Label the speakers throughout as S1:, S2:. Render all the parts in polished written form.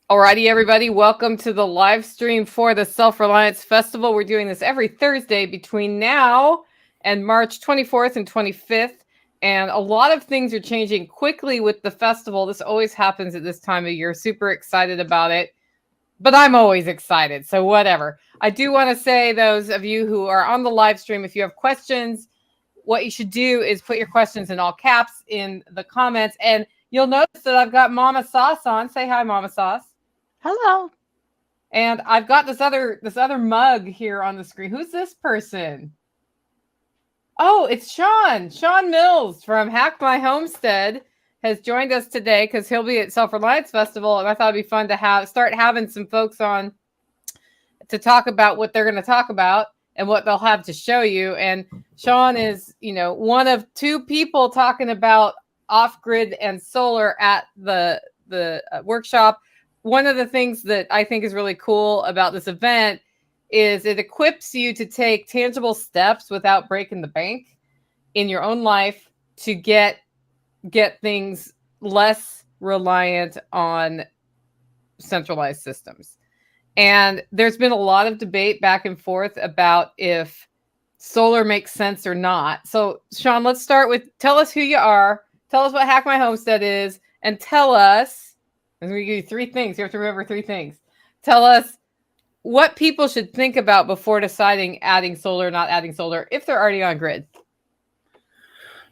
S1: Alrighty, everybody, welcome to the live stream for the Self Reliance Festival. We're doing this every Thursday between now and March 24th and 25th. And a lot of things are changing quickly with the festival. This always happens at this time of year. Super excited about it. But I'm always excited, so whatever. I do want to say, those of you who are on the live stream, if you have questions, what you should do is put your questions in all caps in the comments. And you'll notice that I've got Mama Sauce on. Say hi, Mama Sauce.
S2: Hello.
S1: And I've got this other mug here on the screen. Who's this person? Oh, it's Sean. Sean Mills from Hack My Homestead has joined us today because he'll be at Self Reliance Festival, and I thought it'd be fun to start having some folks on to talk about what they're going to talk about and what they'll have to show you. And Sean is, one of two people talking about off grid and solar at the workshop. One of the things that I think is really cool about this event is it equips you to take tangible steps without breaking the bank in your own life to get things less reliant on centralized systems. And there's been a lot of debate back and forth about if solar makes sense or not. So, Sean, let's start with, tell us who you are, tell us what Hack My Homestead is, and tell us, I'm going to give you three things. You have to remember three things. Tell us what people should think about before deciding adding solar, not adding solar, if they're already on grid.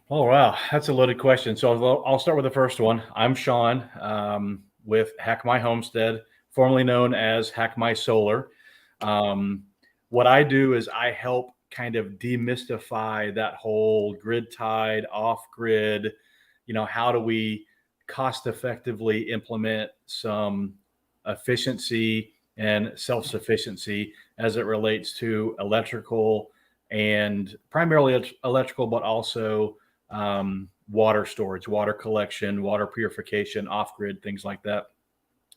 S3: Oh, wow. That's a loaded question. So I'll start with the first one. I'm Sean with Hack My Homestead, formerly known as Hack My Solar. What I do is I help kind of demystify that whole grid tied, off grid, how do we cost effectively implement some efficiency and self-sufficiency as it relates to electrical, and primarily electrical, but also water storage, water collection, water purification, off grid, things like that.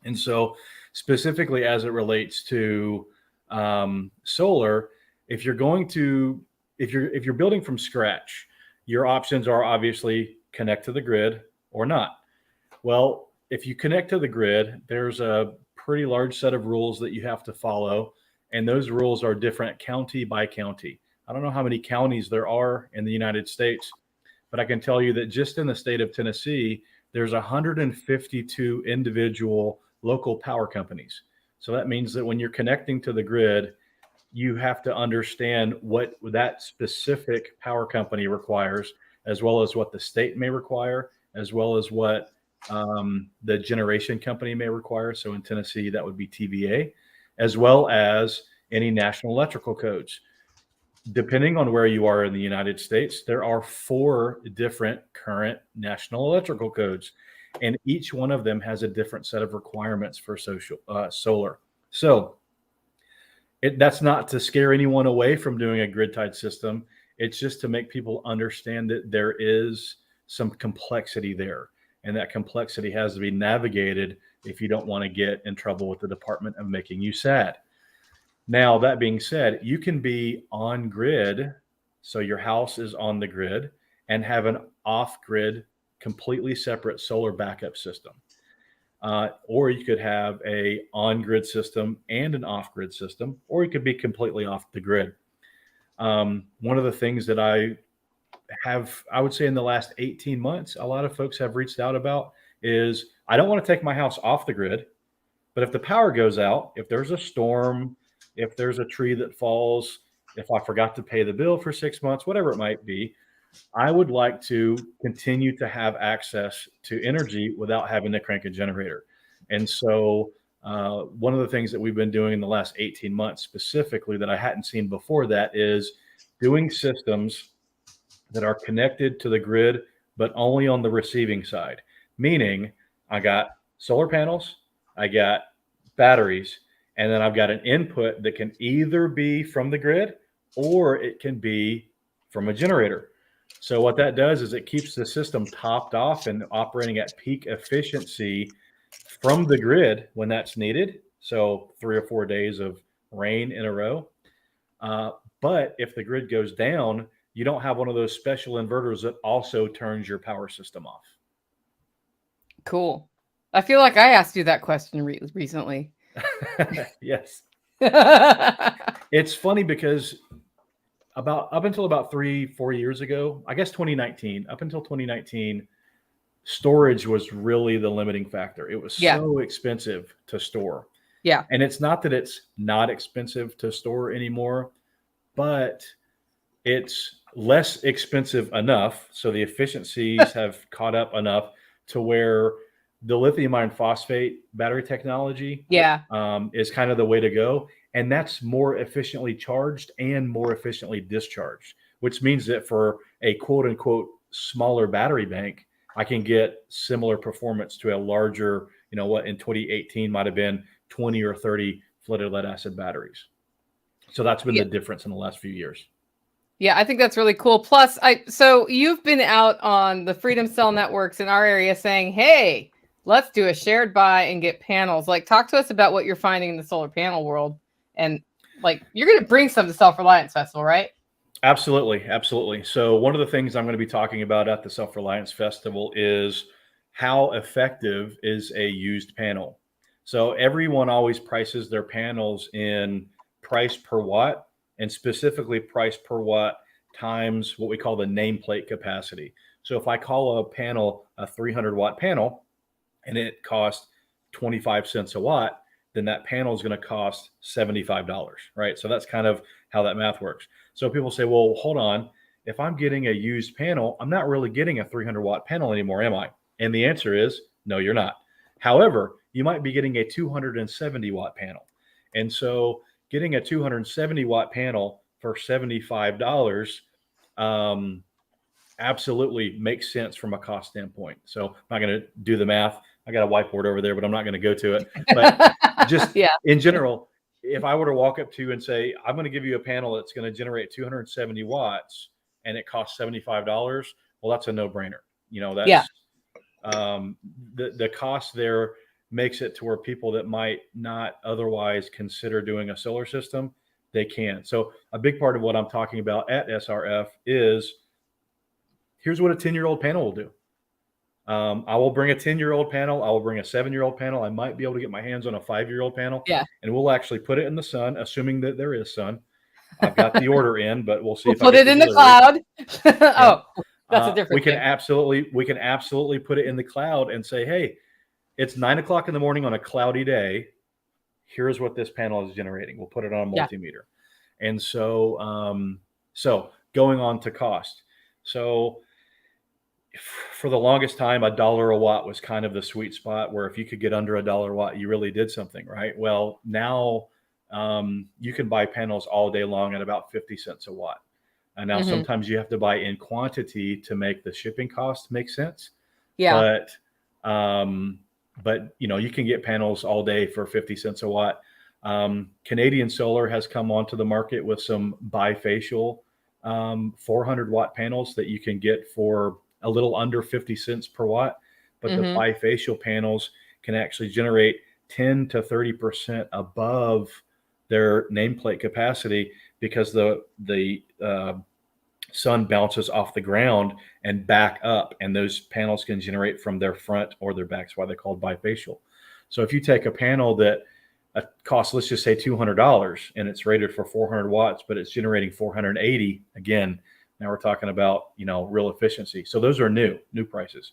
S3: And so specifically as it relates to solar, if you're building from scratch, your options are obviously connect to the grid or not. Well, if you connect to the grid, there's a pretty large set of rules that you have to follow. And those rules are different county by county. I don't know how many counties there are in the United States, but I can tell you that just in the state of Tennessee, there's 152 individual local power companies. So that means that when you're connecting to the grid, you have to understand what that specific power company requires, as well as what the state may require, as well as what the generation company may require. So in Tennessee, that would be TVA, as well as any national electrical codes. Depending on where you are in the United States, there are 4 different current national electrical codes, and each one of them has a different set of requirements for solar. So that's not to scare anyone away from doing a grid-tied system. It's just to make people understand that there is some complexity there, and that complexity has to be navigated if you don't want to get in trouble with the Department of Making You Sad. Now, that being said, you can be on grid, so your house is on the grid, and have an off-grid, completely separate solar backup system. Or you could have a on-grid system and an off-grid system, or you could be completely off the grid. One of the things that I would say in the last 18 months, a lot of folks have reached out about is, I don't want to take my house off the grid, but if the power goes out, if there's a storm, if there's a tree that falls, if I forgot to pay the bill for 6 months, whatever it might be, I would like to continue to have access to energy without having to crank a generator. And so one of the things that we've been doing in the last 18 months specifically that I hadn't seen before that is doing systems that are connected to the grid, but only on the receiving side. Meaning I got solar panels, I got batteries, and then I've got an input that can either be from the grid or it can be from a generator. So what that does is it keeps the system topped off and operating at peak efficiency from the grid when that's needed. So 3 or 4 days of rain in a row. But if the grid goes down, you don't have one of those special inverters that also turns your power system off.
S1: Cool. I feel like I asked you that question recently.
S3: Yes. It's funny because up until about 3-4 years ago, I guess 2019, up until 2019, storage was really the limiting factor. It was
S1: Yeah.
S3: so expensive to store.
S1: Yeah.
S3: And it's not that it's not expensive to store anymore, but it's less expensive enough. So the efficiencies have caught up enough to where the lithium iron phosphate battery technology
S1: Yeah.
S3: is kind of the way to go. And that's more efficiently charged and more efficiently discharged, which means that for a quote unquote smaller battery bank, I can get similar performance to a larger, what in 2018 might have been 20 or 30 flooded lead acid batteries. So that's been
S1: Yeah.
S3: the difference in the last few years.
S1: Yeah, I think that's really cool. Plus, so you've been out on the Freedom Cell networks in our area saying, "Hey, let's do a shared buy and get panels." Like, talk to us about what you're finding in the solar panel world, and like, you're going to bring some to Self Reliance Festival, right?
S3: Absolutely, absolutely. So one of the things I'm going to be talking about at the Self Reliance Festival is how effective is a used panel. So everyone always prices their panels in price per watt, and specifically price per watt times what we call the nameplate capacity. So if I call a panel a 300-watt panel and it costs 25 cents a watt, then that panel is going to cost $75, right? So that's kind of how that math works. So people say, well, hold on. If I'm getting a used panel, I'm not really getting a 300-watt panel anymore, am I? And the answer is no, you're not. However, you might be getting a 270-watt panel. And so getting a 270-watt panel for $75 absolutely makes sense from a cost standpoint. So I'm not going to do the math. I got a whiteboard over there, but I'm not going to go to it. But just
S1: Yeah.
S3: in general, if I were to walk up to you and say, I'm going to give you a panel that's going to generate 270 watts and it costs $75, well, that's a no-brainer.
S1: Yeah.
S3: The cost there makes it to where people that might not otherwise consider doing a solar system, they can. So a big part of what I'm talking about at SRF is here's what a 10-year-old panel will do. I will bring a 10-year-old panel. I will bring a 7-year-old panel. I might be able to get my hands on a 5-year-old panel.
S1: Yeah.
S3: And we'll actually put it in the sun, assuming that there is sun. I've got the order in, but we'll see
S1: We'll
S3: if I
S1: put
S3: get
S1: it in the
S3: delivery.
S1: cloud. Oh, that's a different
S3: we can
S1: thing.
S3: absolutely put it in the cloud and say, hey, it's 9 o'clock in the morning on a cloudy day. Here's what this panel is generating. We'll put it on a multimeter. Yeah. And so going on to cost. So for the longest time, $1 a watt was kind of the sweet spot where if you could get under $1 a watt, you really did something, right? Well, now you can buy panels all day long at about 50 cents a watt. And now sometimes you have to buy in quantity to make the shipping cost make sense.
S1: Yeah.
S3: But you can get panels all day for 50 cents a watt. Canadian Solar has come onto the market with some bifacial 400-watt panels that you can get for a little under 50 cents per watt. But the bifacial panels can actually generate 10 to 30% above their nameplate capacity because the sun bounces off the ground and back up, and those panels can generate from their front or their back. That's why they're called bifacial. So if you take a panel that costs, let's just say $200, and it's rated for 400 watts, but it's generating 480, again, now we're talking about real efficiency. So those are new prices.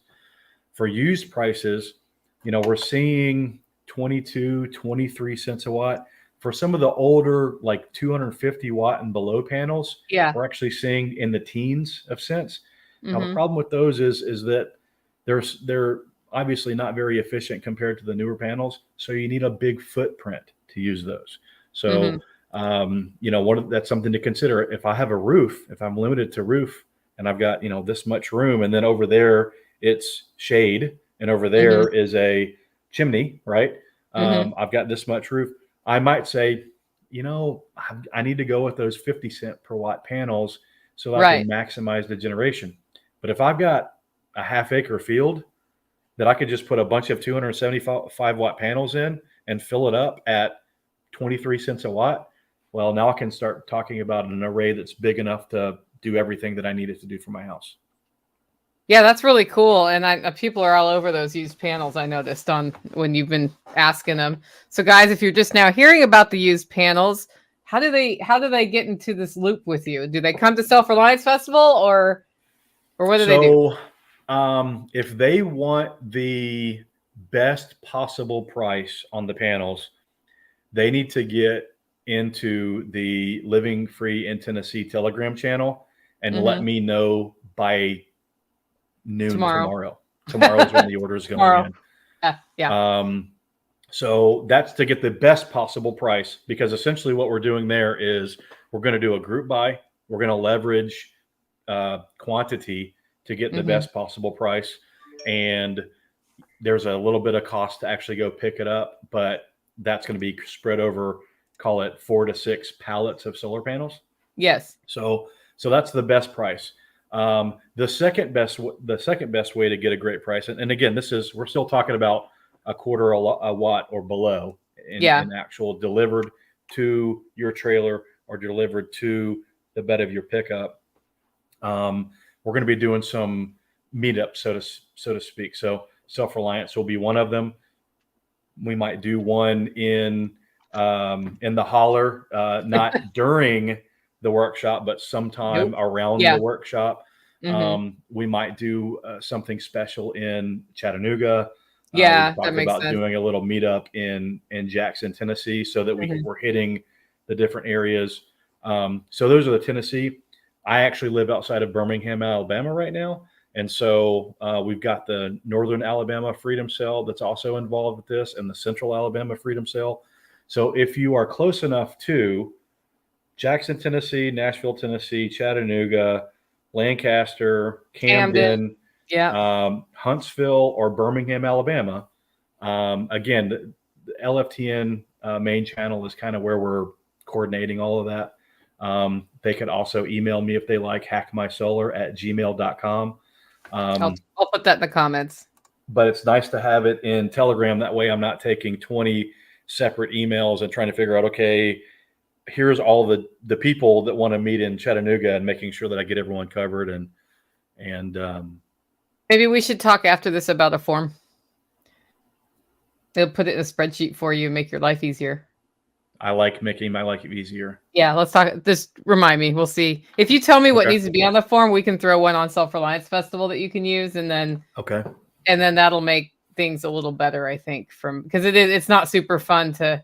S3: For used prices, we're seeing 22, 23 cents a watt. For some of the older, like 250 watt and below panels, we're actually seeing in the teens of cents. Now, the problem with those is that they're obviously not very efficient compared to the newer panels. So you need a big footprint to use those. So, that's something to consider. If I have a roof, if I'm limited to roof and I've got, this much room, and then over there it's shade and over there is a chimney, right? I've got this much roof. I might say, I need to go with those 50 cent per watt panels so that I can maximize the generation. But if I've got a half-acre field that I could just put a bunch of 275 watt panels in and fill it up at 23 cents a watt, well, now I can start talking about an array that's big enough to do everything that I need it to do for my house.
S1: Yeah, that's really cool. And people are all over those used panels. I noticed on when you've been asking them. So, guys, if you're just now hearing about the used panels, how do they get into this loop with you? Do they come to Self Reliance Festival, or what do they do?
S3: So, if they want the best possible price on the panels, they need to get into the Living Free in Tennessee Telegram channel and let
S1: Mm-hmm.
S3: me know by noon
S1: Tomorrow.
S3: tomorrow. Tomorrow is when the order is going
S1: Tomorrow.
S3: in.
S1: Yeah.
S3: So that's to get the best possible price, because essentially what we're doing there is we're going to do a group buy. We're going to leverage quantity to get the
S1: Mm-hmm.
S3: best possible price. And there's a little bit of cost to actually go pick it up, but that's going to be spread over, call it 4 to 6 pallets of solar panels.
S1: Yes.
S3: So that's the best price. The second best way to get a great price, and again, we're still talking about a quarter a watt or below
S1: Yeah.
S3: in actual delivered to your trailer or delivered to the bed of your pickup. We're going to be doing some meetups, so to speak. So Self Reliance will be one of them. We might do one in the holler, not during the workshop, but sometime
S1: Nope.
S3: around the
S1: Yeah.
S3: workshop.
S1: Mm-hmm.
S3: We might do something special in Chattanooga. We've
S1: Yeah, that
S3: talked
S1: makes
S3: about
S1: sense.
S3: doing a little meetup in Jackson, Tennessee, so that
S1: Mm-hmm.
S3: we're hitting the different areas. So those are the Tennessee. I actually live outside of Birmingham, Alabama right now. And so we've got the Northern Alabama Freedom Cell that's also involved with this, and the Central Alabama Freedom Cell. So if you are close enough to Jackson, Tennessee, Nashville, Tennessee, Chattanooga, Lancaster,
S1: Camden.
S3: Camden,
S1: Yeah.
S3: Huntsville, or Birmingham, Alabama, again, the LFTN main channel is kind of where we're coordinating all of that. They could also email me if they like, hackmysolar@gmail.com.
S1: I'll put that in the comments.
S3: But it's nice to have it in Telegram. That way I'm not taking 20 separate emails and trying to figure out, okay, here's all the people that want to meet in Chattanooga, and making sure that I get everyone covered. And
S1: Maybe we should talk after this about a form. They'll put it in a spreadsheet for you and make your life easier.
S3: I like making my life easier.
S1: Yeah, let's talk. Just remind me. We'll see. If you tell me what
S3: Okay.
S1: needs to be on the form, we can throw one on Self Reliance Festival that you can use, and then that'll make things a little better, I think, because it's not super fun to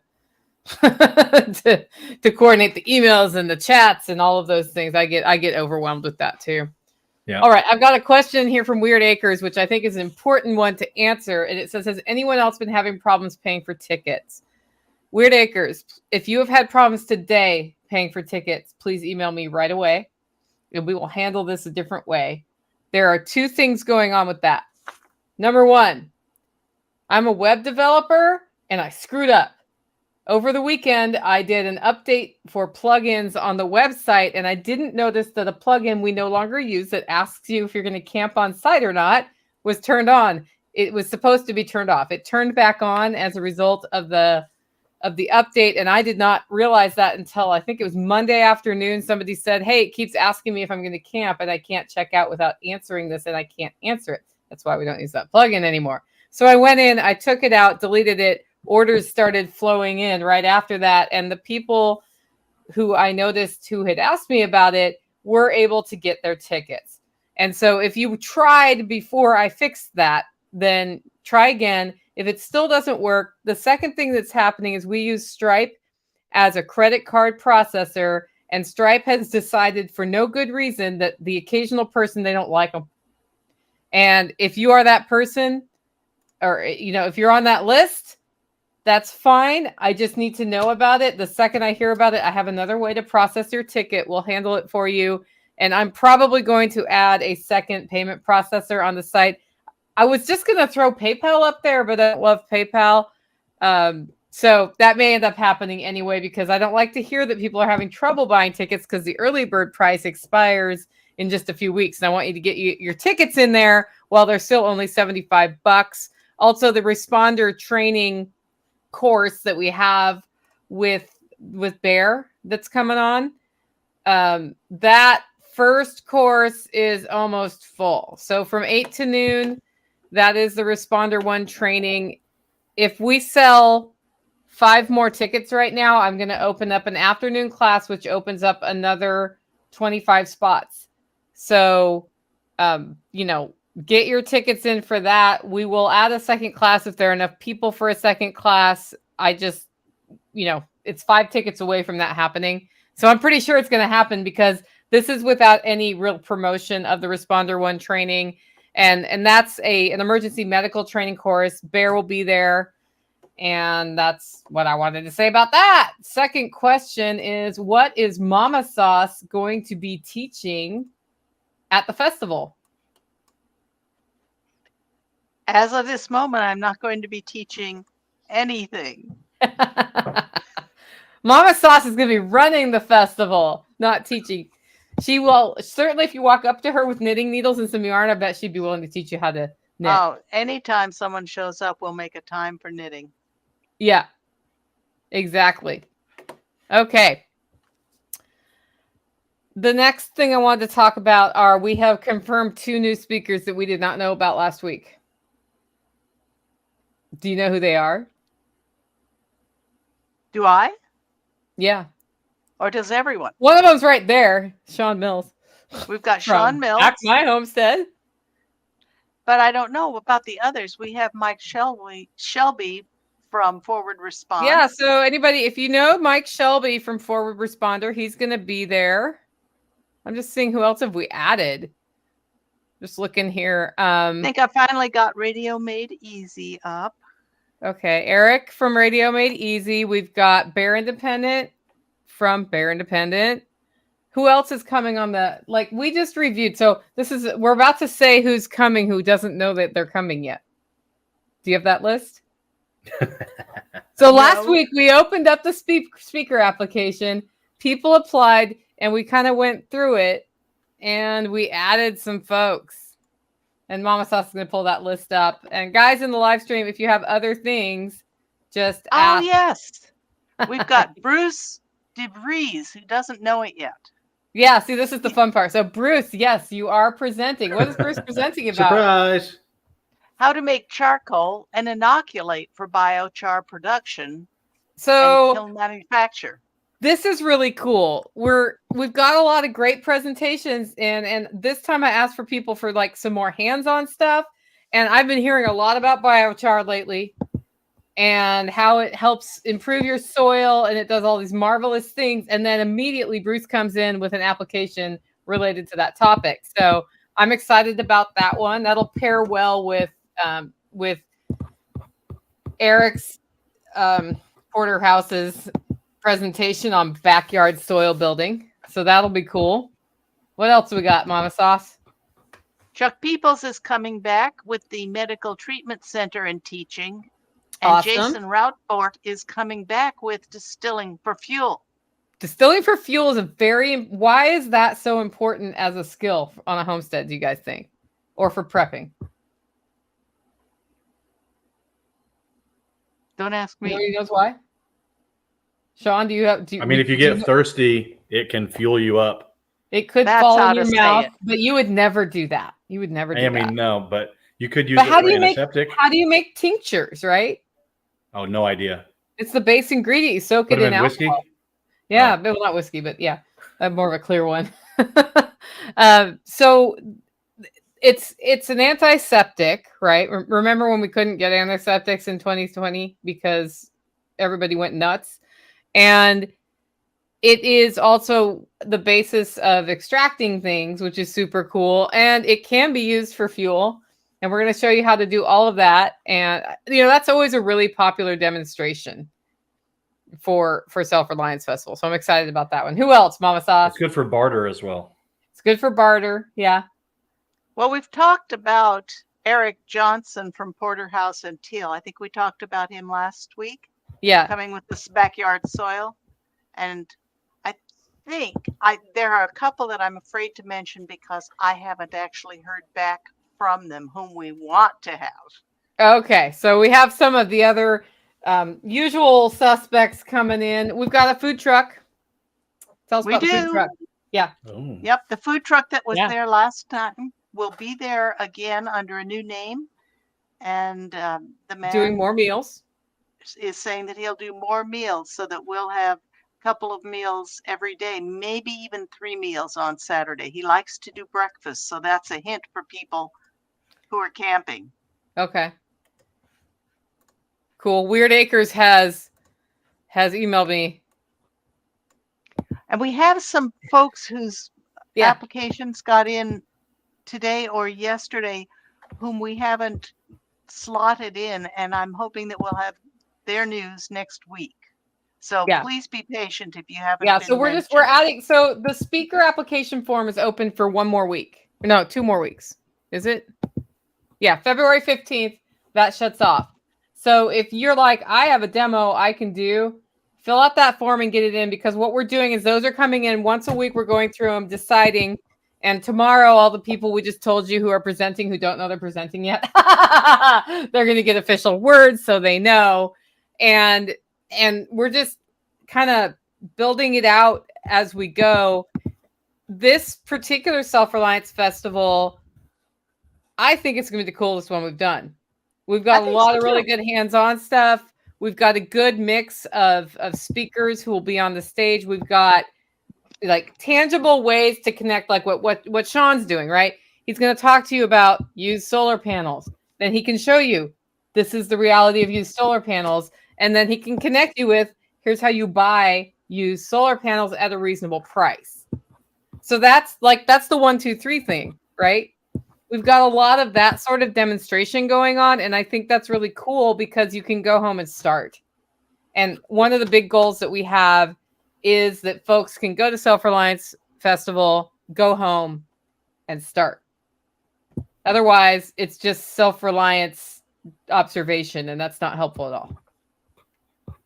S1: to coordinate the emails and the chats and all of those things. I get overwhelmed with that too.
S3: Yeah.
S1: All right, I've got a question here from Weird Acres, which I think is an important one to answer, and it says, has anyone else been having problems paying for tickets? Weird Acres, if you have had problems today paying for tickets, please email me right away, and we will handle this a different way. There are two things going on with that. Number one, I'm a web developer, and I screwed up. Over the weekend, I did an update for plugins on the website, and I didn't notice that a plugin we no longer use that asks you if you're going to camp on site or not was turned on. It was supposed to be turned off. It turned back on as a result of the update, and I did not realize that until I think it was Monday afternoon. Somebody said, hey, it keeps asking me if I'm going to camp, and I can't check out without answering this, and I can't answer it. That's why we don't use that plugin anymore. So I went in, I took it out, deleted it. Orders started flowing in right after that, and the people who I noticed who had asked me about it were able to get their tickets. And so if you tried before I fixed that, then try again. If it still doesn't work, the second thing that's happening is we use Stripe as a credit card processor, and Stripe has decided for no good reason that the occasional person, they don't like them. And if you are that person, or if you're on that list, that's fine. I just need to know about it. The second I hear about it, I have another way to process your ticket. We'll handle it for you. And I'm probably going to add a second payment processor on the site. I was just going to throw PayPal up there, but I don't love PayPal. So that may end up happening anyway, because I don't like to hear that people are having trouble buying tickets because the early bird price expires in just a few weeks. And I want you to get your tickets in there while they're still only $75. Also, the responder training course that we have with Bear that's coming on, that first course is almost full. So from 8 to noon, that is the Responder 1 training. If we sell 5 more tickets right now, I'm going to open up an afternoon class, which opens up another 25 spots. So, get your tickets in for that. We will add a second class if there are enough people for a second class. I just, it's 5 tickets away from that happening. So I'm pretty sure it's going to happen because this is without any real promotion of the Responder 1 training. And that's an emergency medical training course. Bear will be there. And that's what I wanted to say about that. Second question is, what is Mama Sauce going to be teaching at the festival?
S2: As of this moment, I'm not going to be teaching anything.
S1: Mama Sauce is going to be running the festival, not teaching. She will, certainly if you walk up to her with knitting needles and some yarn, I bet she'd be willing to teach you how to knit.
S2: Oh, anytime someone shows up, we'll make a time for knitting.
S1: Yeah, exactly. Okay. The next thing I wanted to talk about are we have confirmed 2 new speakers that we did not know about last week. Do you know who they are?
S2: Do I?
S1: Yeah.
S2: Or does everyone?
S1: One of them's right there, Sean Mills.
S2: We've got Sean Mills.
S1: Back my homestead.
S2: But I don't know about the others. We have Mike Shelby from Forward Response.
S1: Yeah, so anybody, if you know Mike Shelby from Forward Responder, he's going to be there. I'm just seeing who else have we added. Just looking here.
S2: I think I finally got Radio Made Easy up.
S1: Okay, Eric from Radio Made Easy. We've got Bear Independent from Bear Independent. Who else is coming on we just reviewed. So we're about to say who's coming who doesn't know that they're coming yet. Do you have that list? So last week we opened up the speaker application. People applied and we kind of went through it and we added some folks. And Mama Sauce is going to pull that list up. And guys in the live stream, if you have other things, just ask.
S2: Oh, yes. We've got Bruce DeVries, who doesn't know it yet.
S1: Yeah, see, this is the fun part. So, Bruce, yes, you are presenting. What is Bruce presenting about?
S3: Surprise!
S2: How to make charcoal and inoculate for biochar production
S1: and
S2: kiln manufacture.
S1: This is really cool. We've got a lot of great presentations, and this time I asked for people for some more hands-on stuff. And I've been hearing a lot about biochar lately and how it helps improve your soil and it does all these marvelous things. And then immediately Bruce comes in with an application related to that topic. So I'm excited about that one. That'll pair well with Eric's Porterhouse's presentation on backyard soil building. So that'll be cool. What else we got, Mama Sauce?
S2: Chuck Peoples is coming back with the Medical Treatment Center and teaching. And
S1: Awesome.
S2: Jason Routfort is coming back with distilling for fuel.
S1: Distilling for fuel is why is that so important as a skill on a homestead, do you guys think? Or for prepping?
S2: Don't ask me.
S1: Nobody knows why? Sean,
S3: if you get thirsty, it can fuel you up.
S1: It could fall in your mouth, but you would never do that. You would never do that.
S3: I mean, no, but you could use it for antiseptic.
S1: How do you make tinctures, right?
S3: Oh, no idea.
S1: It's the base ingredient. You soak it in
S3: whiskey?
S1: alcohol. Yeah, well, not whiskey, but yeah, more of a clear one. So it's an antiseptic, right? Remember when we couldn't get antiseptics in 2020 because everybody went nuts? And it is also the basis of extracting things, which is super cool. And it can be used for fuel. And we're going to show you how to do all of that. And, that's always a really popular demonstration for Self Reliance Festival. So I'm excited about that one. Who else, Mama Sauce?
S3: It's good for barter as well.
S1: It's good for barter. Yeah.
S2: Well, we've talked about Eric Johnson from Porterhouse and Teal. I think we talked about him last week.
S1: Yeah.
S2: Coming with this backyard soil. And I think there are a couple that I'm afraid to mention because I haven't actually heard back from them whom we want to have.
S1: Okay. So we have some of the other usual suspects coming in. We've got a food truck. Tell us about the food truck. Yeah.
S3: Oh.
S2: Yep, the food truck that was
S1: Yeah.
S2: there last time will be there again under a new name, and the
S1: Doing
S2: man
S1: more meals.
S2: is saying that he'll do more meals so that we'll have a couple of meals every day, maybe even 3 meals on Saturday. He likes to do breakfast, so that's a hint for people who are camping.
S1: Okay. Cool. Weird Acres has emailed me.
S2: And we have some folks whose
S1: Yeah.
S2: applications got in today or yesterday whom we haven't slotted in, and I'm hoping that we'll have their news next week. So
S1: Yeah.
S2: please be patient if you haven't
S1: Yeah.
S2: been
S1: So we're
S2: mentioned.
S1: adding. So the speaker application form is open for 1 more week. No, 2 more weeks. Is it? Yeah. February 15th. That shuts off. So if you're like, I have a demo I can do, fill out that form and get it in, because what we're doing is those are coming in once a week. We're going through them, deciding. And tomorrow, all the people we just told you who are presenting, who don't know they're presenting yet, they're going to get official words so they know. And we're just kind of building it out as we go. This particular Self Reliance Festival, I think it's going to be the coolest one we've done. We've got a lot of really good hands-on stuff. We've got a good mix of speakers who will be on the stage. We've got like tangible ways to connect, like what Sean's doing, right? He's going to talk to you about used solar panels. Then he can show you this is the reality of used solar panels. And then he can connect you with, here's how you buy used solar panels at a reasonable price. So that's the 1, 2, 3 thing, right? We've got a lot of that sort of demonstration going on. And I think that's really cool because you can go home and start. And one of the big goals that we have is that folks can go to Self Reliance Festival, go home, and start. Otherwise, it's just self-reliance observation, and that's not helpful at all.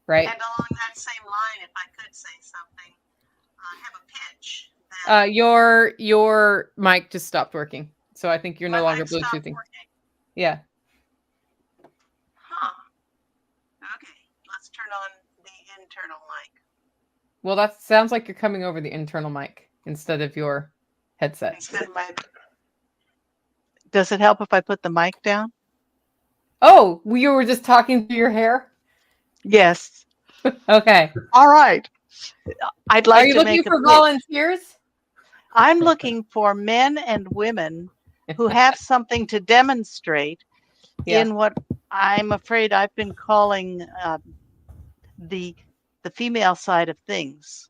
S1: Right?
S2: And along that same line, if I could say something, I have a pitch. That
S1: Your mic just stopped working, so I think you're no longer Bluetoothing. Yeah.
S2: Huh. Okay, let's turn on the internal mic.
S1: Well, that sounds like you're coming over the internal mic instead of your headset.
S2: Does it help if I put the mic down?
S1: Oh, you were just talking through your hair?
S2: Yes.
S1: Okay.
S2: All right. I'd like
S1: Are you
S2: to
S1: looking
S2: make
S1: for volunteers?
S2: I'm looking for men and women who have something to demonstrate in what I'm afraid I've been calling the female side of things.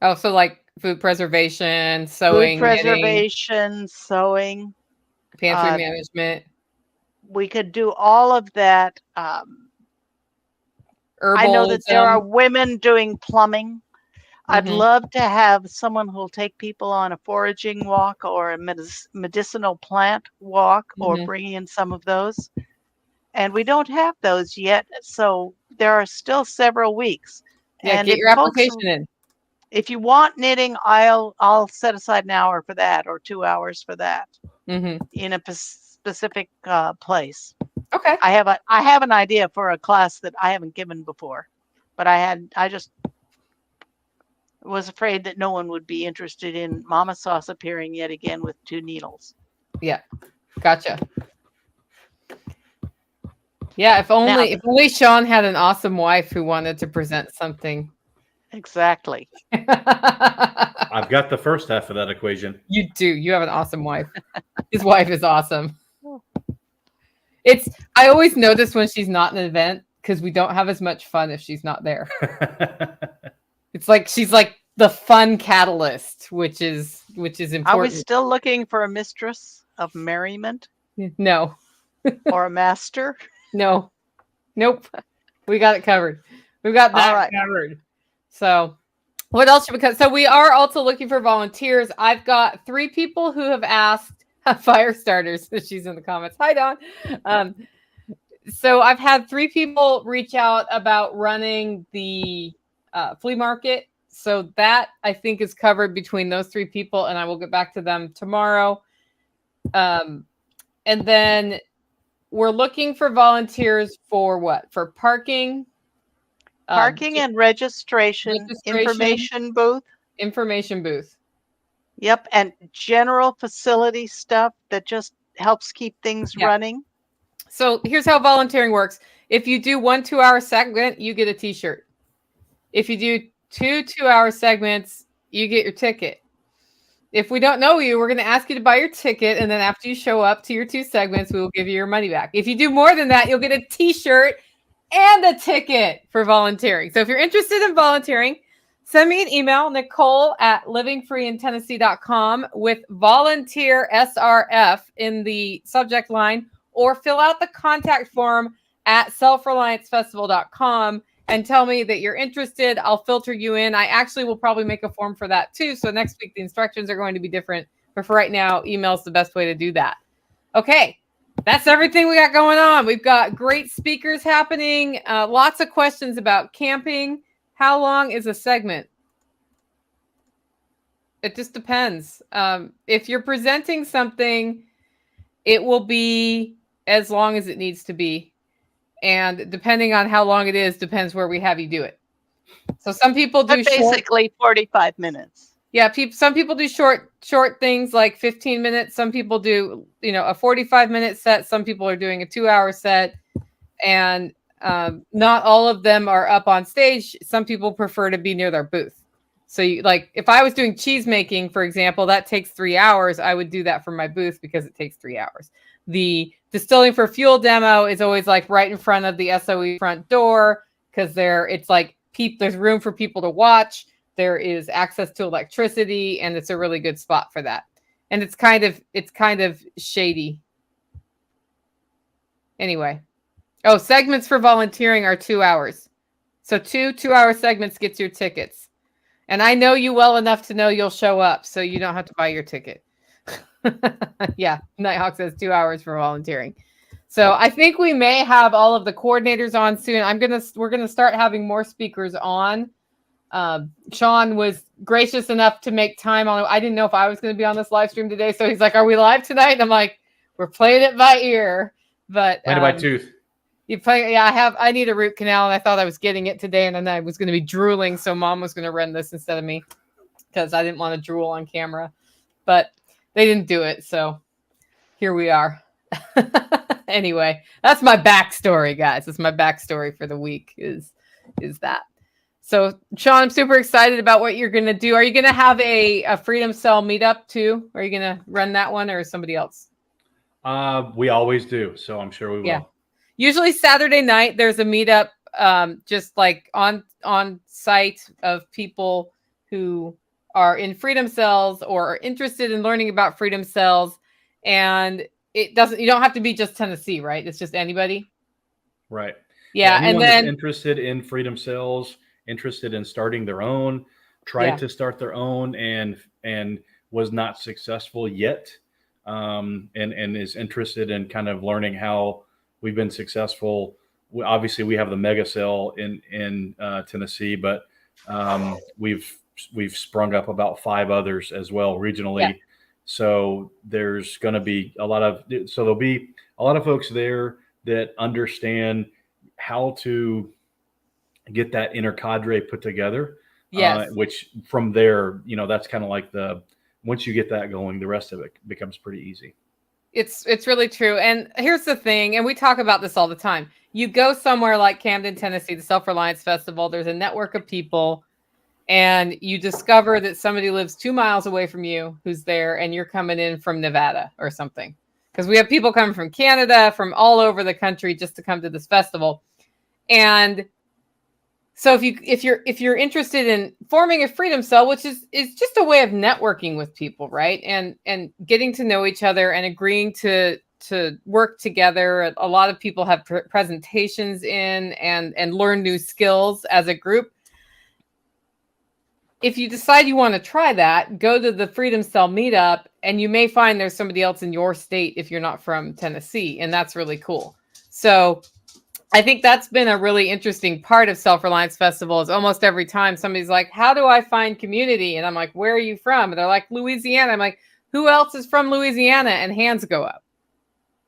S1: Oh, so like food preservation, sewing,
S2: food preservation, knitting, sewing,
S1: pantry management.
S2: We could do all of that. I know that there are women doing plumbing. I'd love to have someone who'll take people on a foraging walk or a medicinal plant walk or bring in some of those. And we don't have those yet. So there are still several weeks.
S1: Yeah,
S2: and
S1: get your application in.
S2: If you want knitting, I'll set aside an hour for that or 2 hours for that in a specific place.
S1: Okay.
S2: I have an idea for a class that I haven't given before, but I just was afraid that no one would be interested in Mama Sauce appearing yet again with 2 needles.
S1: Yeah, gotcha. Yeah, if only Sean had an awesome wife who wanted to present something.
S2: Exactly.
S3: I've got the first half of that equation.
S1: You do. You have an awesome wife. His wife is awesome. I always notice when she's not in an event because we don't have as much fun if she's not there. It's like she's like the fun catalyst, which is important.
S2: Are we still looking for a mistress of merriment?
S1: No.
S2: Or a master?
S1: No. Nope. We got it covered. We've got that covered. So what else should we so we are also looking for volunteers. I've got 3 people who have asked fire starters. She's in the comments. Hi, Dawn. So I've had 3 people reach out about running the flea market. So that I think is covered between those 3 people, and I will get back to them tomorrow. And then we're looking for volunteers for what? For parking?
S2: Parking and registration. Information booth.
S1: Information booth.
S2: Yep, and general facility stuff that just helps keep things
S1: Yeah.
S2: running.
S1: So here's how volunteering works. If you do 1 2-hour segment, you get a t-shirt. If you do 2 2-hour segments, you get your ticket. If we don't know you, we're going to ask you to buy your ticket. And then after you show up to your 2 segments, we will give you your money back. If you do more than that, you'll get a t-shirt and a ticket for volunteering. So if you're interested in volunteering, send me an email, nicole@livingfreeintennessee.com with volunteer SRF in the subject line, or fill out the contact form at selfreliancefestival.com and tell me that you're interested. I'll filter you in. I actually will probably make a form for that too. So next week, the instructions are going to be different. But for right now, email is the best way to do that. Okay. That's everything we got going on. We've got great speakers happening. Lots of questions about camping. How long is a segment? It just depends. If you're presenting something, it will be as long as it needs to be. And depending on how long it is, depends where we have you do it. So some people do
S2: basically 45 minutes.
S1: Yeah, some people do short things like 15 minutes. Some people do, a 45-minute set. Some people are doing a 2-hour set, and not all of them are up on stage. Some people prefer to be near their booth. So if I was doing cheese making, for example, that takes 3 hours. I would do that from my booth because it takes 3 hours. The distilling for fuel demo is always like right in front of the SOE front door, because there's room for people to watch. There is access to electricity, and it's a really good spot for that. And it's kind of shady. Anyway. Oh, segments for volunteering are 2 hours. So 2-hour segments gets your tickets. And I know you well enough to know you'll show up, so you don't have to buy your ticket. Yeah, Nighthawk says 2 hours for volunteering. So I think we may have all of the coordinators on soon. We're gonna start having more speakers on. Sean was gracious enough to make time on. I didn't know if I was going to be on this live stream today, so he's like, "Are we live tonight?" And I'm like, "We're playing it by ear." But
S3: playing it by tooth.
S1: I need a root canal, and I thought I was getting it today, and then I was going to be drooling, so Mom was going to run this instead of me because I didn't want to drool on camera. But they didn't do it, so here we are. Anyway, that's my backstory, guys. That's my backstory for the week. Is that? So, Sean, I'm super excited about what you're going to do. Are you going to have a Freedom Cell meetup too? Are you going to run that one, or somebody else?
S3: We always do, so I'm sure we will.
S1: Yeah. Usually Saturday night, there's a meetup, just like on site of people who are in Freedom Cells or are interested in learning about Freedom Cells. And you don't have to be just Tennessee, right? It's just anybody.
S3: Right.
S1: Yeah.
S3: Anyone
S1: and then
S3: that's interested in Freedom Cells, interested in starting their own, tried to start their own and was not successful yet, and is interested in kind of learning how we've been successful. Obviously, we have the mega cell in Tennessee, but we've sprung up about 5 others as well regionally. Yeah. So there's going to be there'll be a lot of folks there that understand how to get that inner cadre put together. Yes. Which from there, that's kind of like once you get that going, the rest of it becomes pretty easy.
S1: It's really true. And here's the thing, and we talk about this all the time. You go somewhere like Camden, Tennessee, the Self Reliance Festival, there's a network of people, and you discover that somebody lives 2 miles away from you who's there, and you're coming in from Nevada or something. Because we have people coming from Canada, from all over the country just to come to this festival. And so if you're interested in forming a Freedom Cell, which is just a way of networking with people, right? And getting to know each other and agreeing to work together. A lot of people have presentations in and learn new skills as a group. If you decide you want to try that, go to the Freedom Cell meetup, and you may find there's somebody else in your state if you're not from Tennessee, and that's really cool. So I think that's been a really interesting part of Self Reliance Festival. Is almost every time somebody's like, "How do I find community?" And I'm like, "Where are you from?" And they're like, "Louisiana." I'm like, "Who else is from Louisiana?" And hands go up,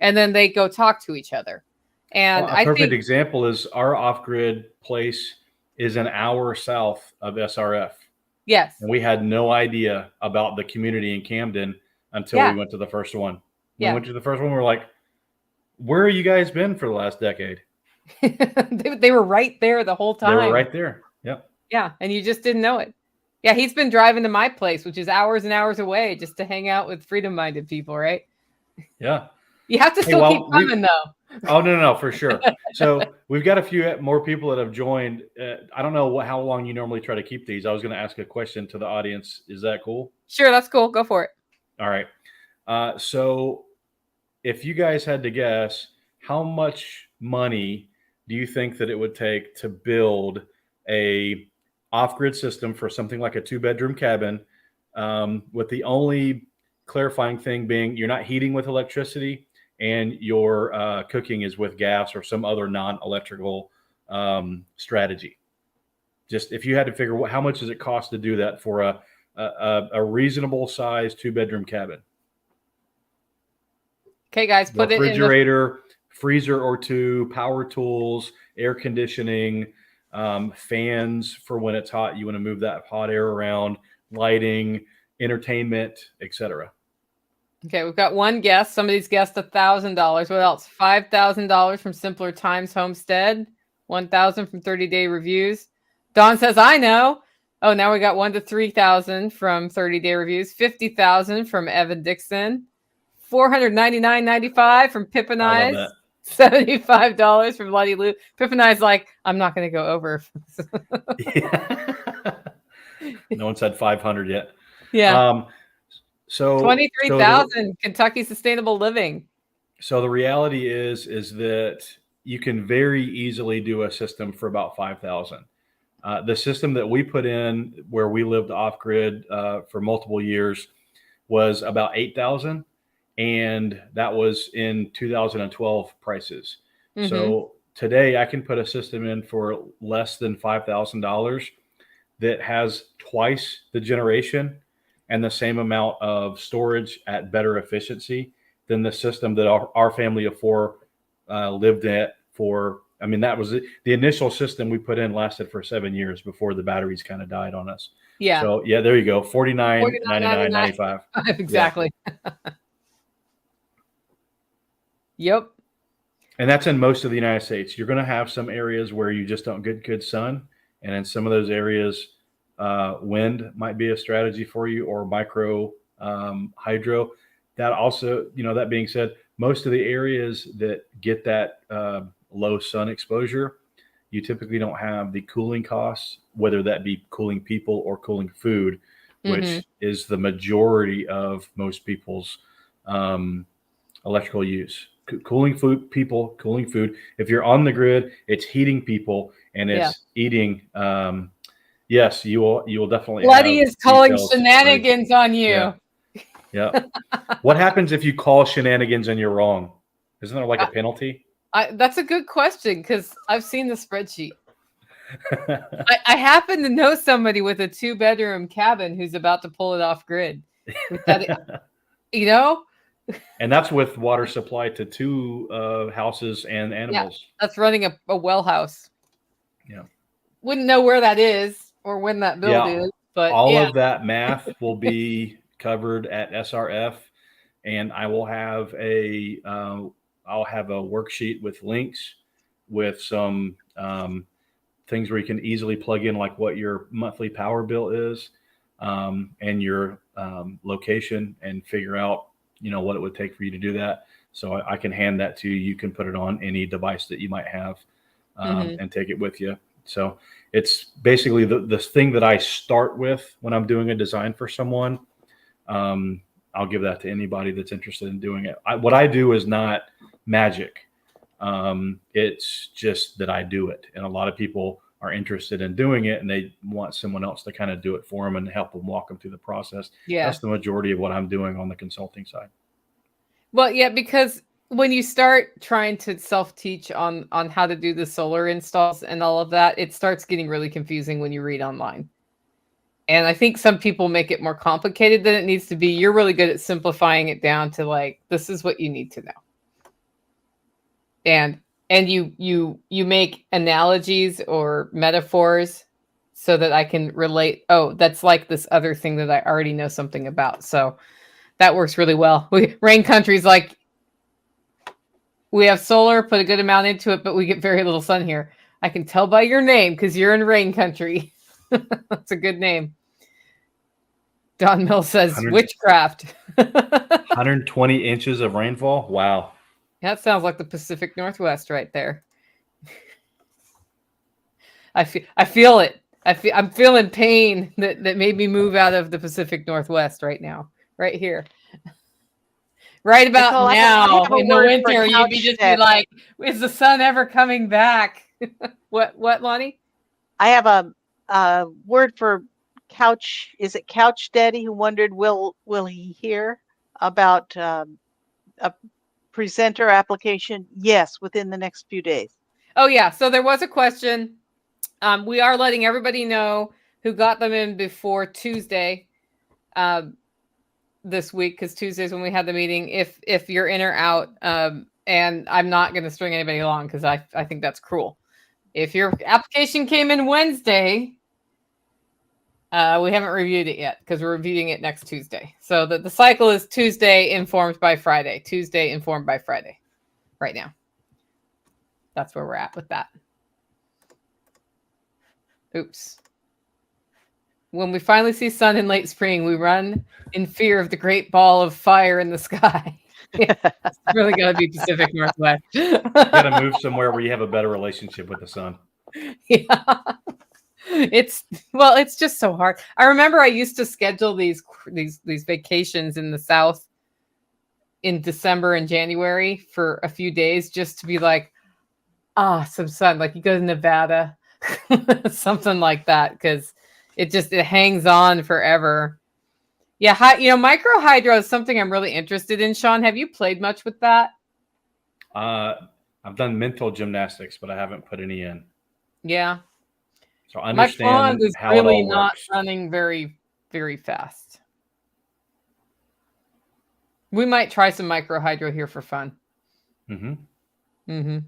S1: and then they go talk to each other. And
S3: a perfect example is our off-grid place is an hour south of SRF.
S1: Yes.
S3: And we had no idea about the community in Camden until
S1: Yeah.
S3: we went to the first one. We
S1: Yeah.
S3: went to the first one. We were like, where have you guys been for the last decade?
S1: They were right there the whole time.
S3: They were right there. Yep.
S1: Yeah. And you just didn't know it. Yeah. He's been driving to my place, which is hours and hours away, just to hang out with freedom-minded people, right?
S3: Yeah.
S1: You have to still keep coming, though.
S3: Oh, no, for sure. So we've got a few more people that have joined. I don't know how long you normally try to keep these. I was going to ask a question to the audience. Is that cool?
S1: Sure. That's cool. Go for it.
S3: All right. So if you guys had to guess, how much money do you think that it would take to build a off-grid system for something like a 2-bedroom cabin, with the only clarifying thing being you're not heating with electricity and your cooking is with gas or some other non-electrical strategy? Just if you had to figure how much does it cost to do that for a reasonable size 2-bedroom cabin?
S1: Okay, guys, put it in the
S3: refrigerator, freezer or two, power tools, air conditioning, fans for when it's hot. You want to move that hot air around, lighting, entertainment, etc.
S1: Okay, we've got one guest. Somebody's guessed $1,000. What else? $5,000 from Simpler Times Homestead. 1,000 from 30 Day Reviews. Dawn says, I know. Oh, now we got 1 to 3,000 from 30 Day Reviews. 50,000 from Evan Dixon. $499.95 from Pippin
S3: I love
S1: Eyes.
S3: that.
S1: $75 from Luddy Lou. Pippin Eyes like, I'm not going to go over.
S3: Yeah. No one said 500 yet.
S1: Yeah.
S3: So
S1: 23,000 Kentucky Sustainable Living.
S3: So the reality is that you can very easily do a system for about 5,000. The system that we put in where we lived off grid for multiple years was about 8,000, and that was in 2012 prices.
S1: Mm-hmm.
S3: So today I can put a system in for less than $5,000 that has twice the generation and the same amount of storage at better efficiency than the system that our family of four lived at for. I mean, that was the initial system we put in lasted for 7 years before the batteries kind of died on us.
S1: Yeah.
S3: So yeah, there you go. $49.99.95.
S1: Exactly. Yeah. Yep.
S3: And that's in most of the United States. You're going to have some areas where you just don't get good sun. And in some of those areas, wind might be a strategy for you, or micro hydro. That also, that being said, most of the areas that get that low sun exposure, you typically don't have the cooling costs, whether that be cooling people or cooling food, which is the majority of most people's electrical use. Cooling food, people, cooling food. If you're on the grid, it's heating people and it's eating. Yes, you will definitely.
S1: Luddy is calling shenanigans on you.
S3: Yeah. What happens if you call shenanigans and you're wrong? Isn't there like a penalty?
S1: That's a good question, because I've seen the spreadsheet. I happen to know somebody with a 2-bedroom cabin who's about to pull it off grid.
S3: And that's with water supply to 2 houses and animals.
S1: Yeah, that's running a well house.
S3: Yeah.
S1: Wouldn't know where that is or when that build is, but
S3: all of that math will be covered at SRF, and I will have I'll have a worksheet with links with some things where you can easily plug in like what your monthly power bill is, and your location, and figure out what it would take for you to do that. So I can hand that to you. You can put it on any device that you might have, and take it with you. So it's basically the thing that I start with when I'm doing a design for someone. I'll give that to anybody that's interested in doing it. What I do is not magic. It's just that I do it. And a lot of people are interested in doing it, and they want someone else to kind of do it for them and help them walk them through the process. Yeah. That's the majority of what I'm doing on the consulting side.
S1: Well, yeah, because when you start trying to self-teach on how to do the solar installs and all of that, it starts getting really confusing when you read online. And I think some people make it more complicated than it needs to be. You're really good at simplifying it down to like, this is what you need to know. And you make analogies or metaphors so that I can relate. Oh, that's like this other thing that I already know something about. So that works really well. Rain country's like, we have solar, put a good amount into it, but we get very little sun here. I can tell by your name because you're in rain country. That's a good name. Don Mill says
S3: 100
S1: witchcraft.
S3: 120 inches of rainfall. Wow.
S1: That sounds like the Pacific Northwest right there. I feel it. I'm feeling pain that made me move out of the Pacific Northwest right now, right here. Right about
S2: Nicole, I
S1: now
S2: have a
S1: in the
S2: word for
S1: winter, you'd be
S2: couch
S1: just be
S2: daddy.
S1: like, is the sun ever coming back? What, Lonnie?
S2: I have a word for couch. Is it couch daddy who wondered will he hear about a presenter application? Yes, within the next few days.
S1: Oh yeah, so there was a question. We are letting everybody know who got them in before Tuesday this week, because Tuesday's when we had the meeting. If you're in or out, and I'm not going to string anybody along because I think that's cruel. If your application came in Wednesday, we haven't reviewed it yet because we're reviewing it next Tuesday. So the cycle is Tuesday informed by Friday. Tuesday informed by Friday. Right now, that's where we're at with that. Oops. When we finally see sun in late spring, we run in fear of the great ball of fire in the sky. It's really got to be Pacific Northwest.
S3: You got to move somewhere where you have a better relationship with the sun.
S1: Yeah. It's just so hard. I remember I used to schedule these vacations in the South in December and January for a few days just to be like, some sun. Like you go to Nevada, something like that, because it hangs on forever. Yeah, micro hydro is something I'm really interested in. Sean, have you played much with that?
S3: I've done mental gymnastics, but I haven't put any in.
S1: Yeah.
S3: So I understand
S1: my pond is
S3: how
S1: really
S3: it all
S1: not
S3: works.
S1: running very, very fast. We might try some micro hydro here for fun.
S3: Mm-hmm.
S1: Mm-hmm.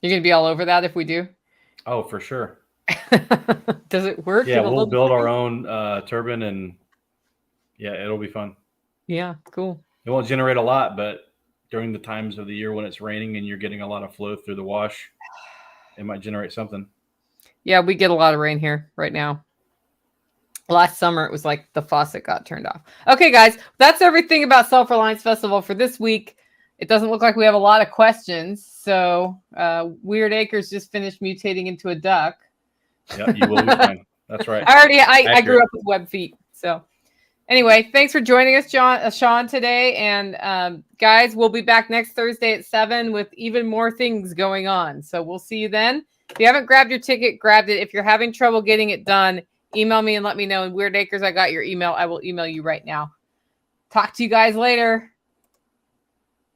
S1: You're gonna be all over that if we do?
S3: Oh, for sure.
S1: Does it work?
S3: Yeah, we'll build our own turbine, and yeah, it'll be fun.
S1: Yeah, cool.
S3: It won't generate a lot, but during the times of the year when it's raining and you're getting a lot of flow through the wash, it might generate something.
S1: Yeah, we get a lot of rain here right now. Last summer, it was like the faucet got turned off. Okay, guys, that's everything about Self Reliance Festival for this week. It doesn't look like we have a lot of questions. So Weird Acres just finished mutating into a duck.
S3: Yeah, you will be fine. That's right.
S1: I grew up with web feet. So anyway, thanks for joining us, Sean, today. And guys, we'll be back next Thursday at 7 with even more things going on. So we'll see you then. If you haven't grabbed your ticket, grab it. If you're having trouble getting it done, email me and let me know. In Weird Acres, I got your email. I will email you right now. Talk to you guys later.